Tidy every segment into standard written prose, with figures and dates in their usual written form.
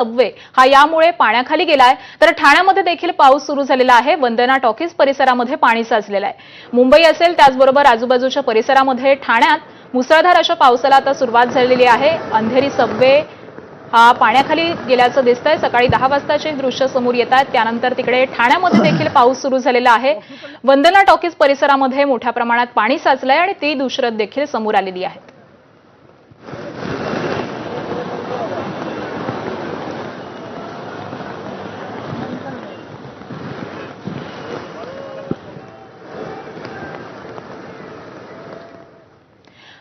Subway हा यामुळे पाण्याखाली गेलाय, तर ठाण्यामध्ये देखील पाऊस सुरू झालेला आहे। वंदना टॉकीज परिसरामध्ये पाणी साचलेलं आहे। मुंबई असेल त्याचबरोबर आजूबाजूच्या परिसरामध्ये ठाण्यात मुसळधार अशा पावसाला आता सुरुवात झालेली आहे। अंधेरी सबवे हा पाण्याखाली गेल्याचं दिसतंय। सकाळी 10 वाजताचे दृश्य समोर येत आहेत। त्यानंतर तिकडे ठाण्यामध्ये देखील पाऊस सुरू झालेला आहे। वंदना टॉकीज परिसरामध्ये मोठ्या प्रमाणात पाणी साचलंय आणि ती दृश्य देखील समोर आलेली आहेत।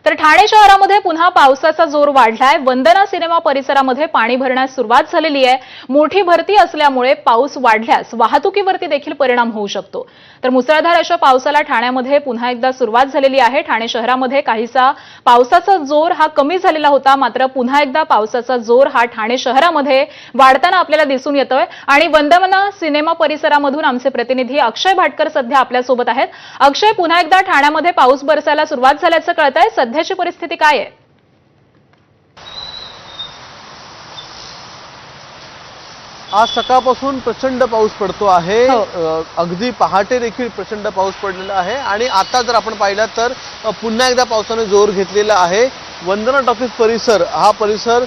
तर ठाणे शहरामध्ये पुन्हा पावसाचा जोर वाढलाय। वंदना सिनेमा परिसरामध्ये पाणी भरण्यास सुरुवात झालेली आहे। मोठी भरती असल्यामुळे पाऊस वाढल्यास वाहतुकीवरती देखील परिणाम होऊ शकतो। तर मुसळधार अशा पावसाला ठाण्यामध्ये पुन्हा एकदा सुरुवात झालेली आहे। ठाणे शहरामध्ये काहीसा पावसाचा जोर हा कमी झालेला होता, मात्र पुन्हा एकदा पावसाचा जोर हा ठाणे शहरामध्ये वाढताना आपल्याला दिसून येतोय। आणि वंदना सिनेमा परिसरामधून आमचे प्रतिनिधी अक्षय भाटकर सध्या आपल्या सोबत आहेत। अक्षय, पुन्हा एकदा ठाण्यामध्ये पाऊस बरसायला सुरुवात झाल्याचं कळतंय। सध्याची परिस्थिती काय आहे? आज सकाळपासून प्रचंड पाऊस पडतो आहे। अगदी पहाटे देखील प्रचंड पाऊस पडलेला आहे आणि आता जर आपण पाहिलं तर पुन्हा एकदा पावसाने जोर घेतलेला आहे। वंदना टॉकीज परिसर हा परिसर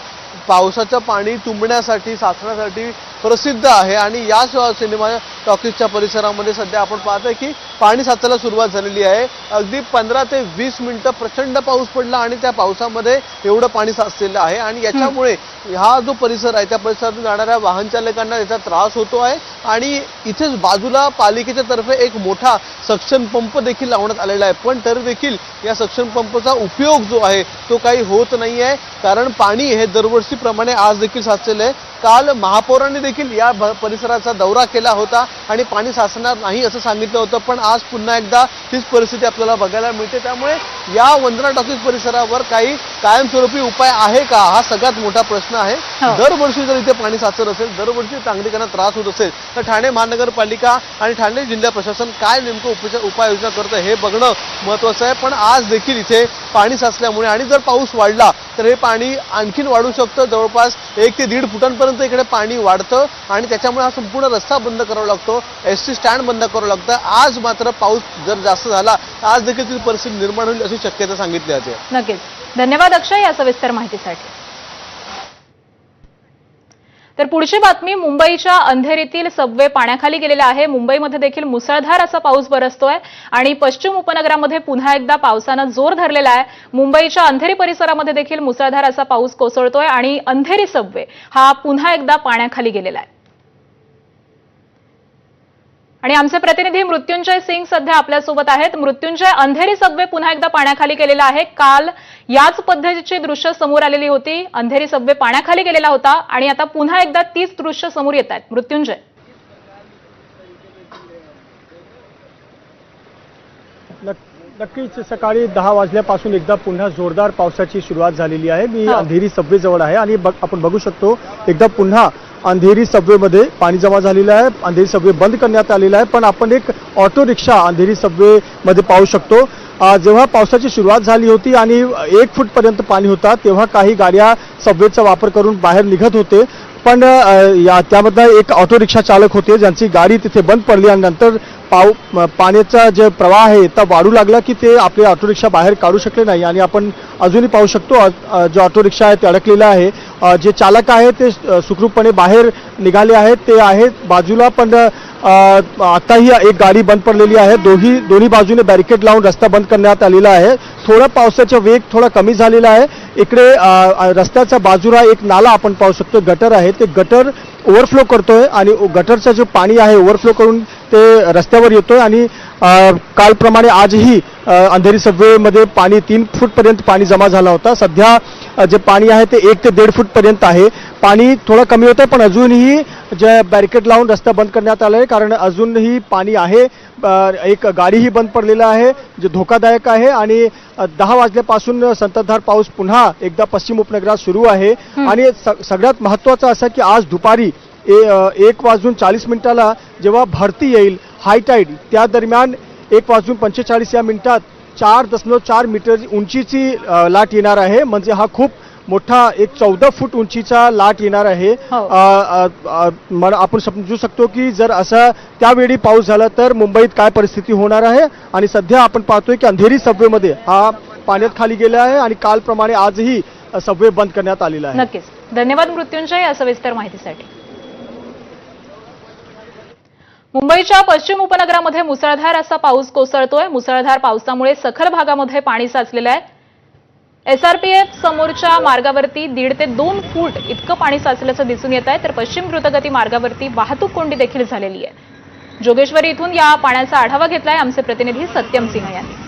पावसाचं पाणी तुंबण्यासाठी साचण्यासाठी प्रसिद्ध आहे आणि या सिनेमा टॉकीजच्या परिसरामध्ये सध्या आपण पाहतोय की पाणी साचायला सुरुवात झालेली आहे। अगदी 15 ते 20 मिनिटं प्रचंड पाऊस पडला आणि त्या पावसामध्ये एवढं पाणी साचलेलं आहे आणि याच्यामुळे हा जो परिसर आहे त्या परिसरातून जाणाऱ्या वाहन चालकांना याचा त्रास होतो आहे। आणि इथेच बाजूला पालिकेच्या तर्फे एक मोठा सक्शन पंप देखील लावण्यात आलेला आहे, पण तरी देखील या सक्शन पंपचा उपयोग जो आहे तो काही होत नाही आहे, कारण पाणी हे दरवर्षीप्रमाणे आज देखील साचलेलं आहे। काल महापौरांनी देखील या परिसराचा दौरा केला होता आणि पाणी साचणार नाही असं सांगितलं होतं, पण आज पुन्हा एकदा तीच परिस्थिती आपल्याला बघायला मिळते। त्यामुळे या वंदना टॉकीज परिसरावर काही कायमस्वरूपी उपाय आहे का, हा सगळ्यात मोठा प्रश्न आहे। दरवर्षी जर इथे पाणी साचत असेल, दरवर्षी नागरिकांना त्रास होत असेल, तर ठाणे महानगरपालिका आणि ठाणे जिल्हा प्रशासन काय नेमकं उपाययोजना करतं हे बघणं महत्त्वाचं आहे। पण आज देखील इथे पाणी साचल्यामुळे आणि जर पाऊस वाढला तर हे पाणी आणखीन वाढू शकतं। जवळपास 1 ते 1.5 फुटांपर्यंत इकडे पाणी वाढतं आणि त्याच्यामुळे हा संपूर्ण रस्ता बंद करावा लागतो, एसटी स्टँड बंद करावं लागतं। आज मात्र पाऊस जर जास्त झाला आज देखील ती परिस्थिती निर्माण होईल अशी शक्यता सांगितली जाते। नक्कीच, धन्यवाद अक्षय या सविस्तर माहितीसाठी। तर पुढची बातमी, मुंबईच्या अंधेरीतील सबवे पाण्याखाली गेलेला आहे। मुंबईमध्ये देखील मुसळधार असा पाऊस बरसतोय आणि पश्चिम उपनगरामध्ये पुन्हा एकदा पावसानं जोर धरलेला आहे। मुंबईच्या अंधेरी परिसरामध्ये देखील मुसळधार असा पाऊस कोसळतोय आणि अंधेरी सबवे हा पुन्हा एकदा पाण्याखाली गेलेला आहे। आणि आमचे प्रतिनिधी मृत्युंजय सिंग सध्या आपल्यासोबत आहेत। मृत्युंजय, अंधेरी सबवे पुन्हा एकदा पाण्याखाली गेलेला आहे। काल याच पद्धतीची दृश्य समोर आलेली होती, अंधेरी सबवे पाण्याखाली गेलेला होता आणि आता पुन्हा एकदा तीच दृश्य समोर येत आहेत। मृत्युंजय, नक्कीच सकाळी 10 वाजल्यापासून एकदा पुन्हा जोरदार पावसाची सुरुवात झालेली आहे। मी अंधेरी सबवे जवळ आहे आणि आपण बघू शकतो एकदा पुन्हा अंधेरी सबवेमध्ये पाणी जमा झालेलं आहे। अंधेरी सबवे बंद करण्यात आलेला आहे, पण आपण एक ऑटो रिक्षा अंधेरी सबवेमध्ये पाहू शकतो। जेव्हा पावसाची सुरुवात झाली होती आणि 1 फूटपर्यंत पाणी होता, तेव्हा काही गाड्या सबवेचा वापर करून बाहेर निघत होते, पण त्यामध्ये एक ऑटो रिक्षा चालक होते ज्यांची गाडी तिथे बंद पडली आणि नंतर पाण्याचा जे प्रवाह आहे तो वाढू लागला की ते आपले ऑटो रिक्षा बाहेर काढू शकले नाही आणि आपण अजूनही पाहू शकतो जो ऑटो रिक्षा आहे ते अडकलेला आहे। जे चालक आहे ते सुखरूपपणे बाहेर निघाले आहेत, ते आहेत बाजूला, पण आताही एक गाडी बंद पडलेली आहे। दोन्ही बाजूने बॅरिकेड लावून रस्ता बंद करण्यात आलेला आहे। थोडा पावसाचा वेग थोडा कमी झालेला आहे। इकडे रस्त्याच्या बाजूला एक नाला आपण पाहू शकतो, गटर आहे, ते गटर ओव्हरफ्लो करतोय आणि गटरचं जे पाणी आहे ओव्हरफ्लो करून ते रस्त्यावर येतोय आणि कालप्रमाणे आजही अंधेरी सबवेमध्ये पाणी 3 फूटपर्यंत पाणी जमा झाला होता। सध्या जे पाणी आहे ते 1 ते 1.5 फूटपर्यंत आहे। पाणी थोडं कमी होतं, पण अजूनही जे बॅरिकेड लावून रस्ता बंद करण्यात आला आहे, कारण अजूनही पाणी आहे। एक गाडीही बंद पडलेला आहे जे धोकादायक आहे आणि 10 वाजल्यापासून संततधार पाऊस पुन्हा एकदा पश्चिम उपनगरात सुरू आहे। आणि सगळ्यात महत्त्वाचं असं की आज दुपारी 1:40 जेव्हा भरती येईल हाय टाईड, त्या दरम्यान 1:45 या मिनिटात 4.4 मीटर उंचीची लाट येणार आहे। म्हणजे हा खूप मोठा एक 14 फूट उंचीचा लाट येणार आहे. हो. आपण समजू शकतो की जर असा त्यावेळी पाऊस झाला तर मुंबईत काय परिस्थिती होणार आहे. आणि सध्या आपण पाहतोय की अंधेरी सबवेमध्ये हा पाण्यात खाली गेला आहे आणि कालप्रमाणे आजही सबवे बंद करण्यात आलेला आहे. नक्कीच. धन्यवाद मृत्युंजय या सविस्तर माहितीसाठी. मुंबईच्या पश्चिम उपनगरामध्ये मुसळधार असा पाऊस कोसळतोय. मुसळधार पावसामुळे सखल भागामध्ये पाणी साचलेलं आहे. एसआरपीएफ समोरच्या मार्गावरती 1.5 ते 2 फूट इतकं पाणी साचल्याचं दिसून येत आहे. तर पश्चिम द्रुतगती मार्गावरती वाहतूक कोंडी देखील झालेली आहे. जोगेश्वरी इथून या पाण्याचा आढावा घेतलाय आमचे प्रतिनिधी सत्यम सिंह यांनी.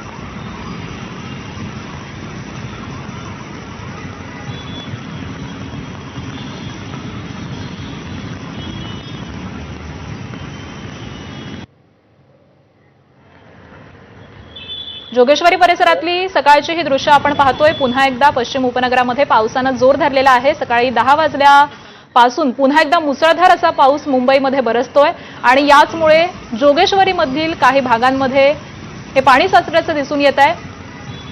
जोगेश्वरी परिसरातली सकाळची ही दृश्य आपण पाहतोय. पुन्हा एकदा पश्चिम उपनगरामध्ये पावसानं जोर धरलेला आहे. सकाळी 10 वाजल्यापासून पुन्हा एकदा मुसळधार असा पाऊस मुंबईमध्ये बरसतोय आणि याचमुळे जोगेश्वरीमधील काही भागांमध्ये हे पाणी साचल्याचं दिसून येत आहे.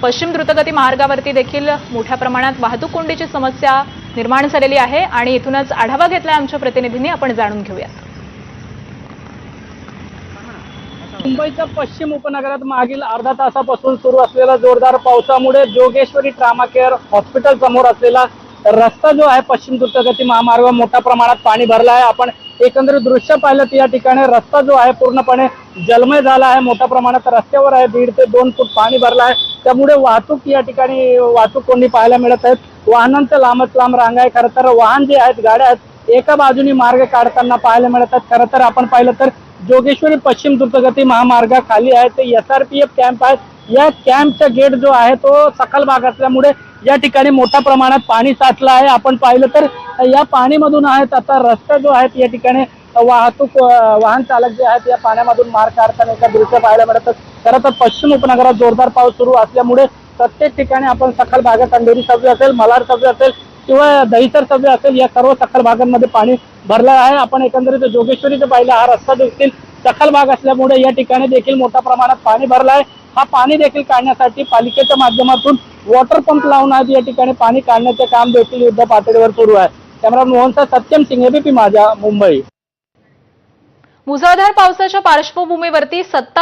पश्चिम द्रुतगती मार्गावरती देखील मोठ्या प्रमाणात वाहतूक कोंडीची समस्या निर्माण झालेली आहे आणि इथूनच आढावा घेतलाय आमच्या प्रतिनिधींनी. आपण जाणून घेऊयात. मुंबईच्या पश्चिम उपनगरात मागील अर्धा तासापासून सुरू असलेल्या जोरदार पावसामुळे जोगेश्वरी ट्रामा केअर हॉस्पिटल समोर असलेला रस्ता जो आहे पश्चिम द्रुतगती महामार्ग मोठ्या प्रमाणात पाणी भरला आहे. आपण एकंदरीत दृश्य पाहिलं तर या ठिकाणी रस्ता जो आहे पूर्णपणे जलमय झाला आहे. मोठ्या प्रमाणात रस्त्यावर आहे 1.5 ते 2 फूट पाणी भरलं आहे. त्यामुळे वाहतूक या ठिकाणी वाहतूक कोंडी पाहायला मिळत आहेत. वाहनांचं लांबच लांब रांग आहे. खरं तर वाहन जे आहेत गाड्या आहेत एका बाजूनी मार्ग काढताना पाहायला मिळत आहेत. खरं तर आपण पाहिलं तर जोगेश्वरी पश्चिम द्रुतगती महामार्गाखाली आहे ते एसआरपीएफ कॅम्प आहे. या कॅम्पचा गेट जो आहे तो सखल भाग असल्यामुळे या ठिकाणी मोठ्या प्रमाणात पाणी साचलं आहे. आपण पाहिलं तर या पाणीमधून आहेत आता रस्ता जो आहे या ठिकाणी वाहन चालक जे आहेत या पाण्यामधून मार्ग काढताना एका दृश्य पाहायला मिळतं. खरं तर पश्चिम उपनगरात जोरदार पाऊस सुरू असल्यामुळे प्रत्येक ठिकाणी आपण सखल भागात अंधेरी सबवे असेल, मलाड सबवे असेल किंवा दहिसर सबवे असेल या सर्व सखल भागांमध्ये पाणी भरलं आहे. आपण एकंदरीत जोगेश्वरीचं पाहिलं हा रस्ता देखील सखल भाग असल्यामुळे या ठिकाणी देखील मोठ्या प्रमाणात पाणी भरलं आहे. हा पाणी देखील काढण्यासाठी पालिकेच्या माध्यमातून वॉटर पंप लावून आज या ठिकाणी पाणी काढण्याचे काम देखील युद्ध पातळीवर सुरू आहे. कॅमेरामन मोहनचा सत्यम सिंह, एबीपी माझा, मुंबई. मुसळधार पावसाच्या पार्श्वभूमीवरती सत्ताधारी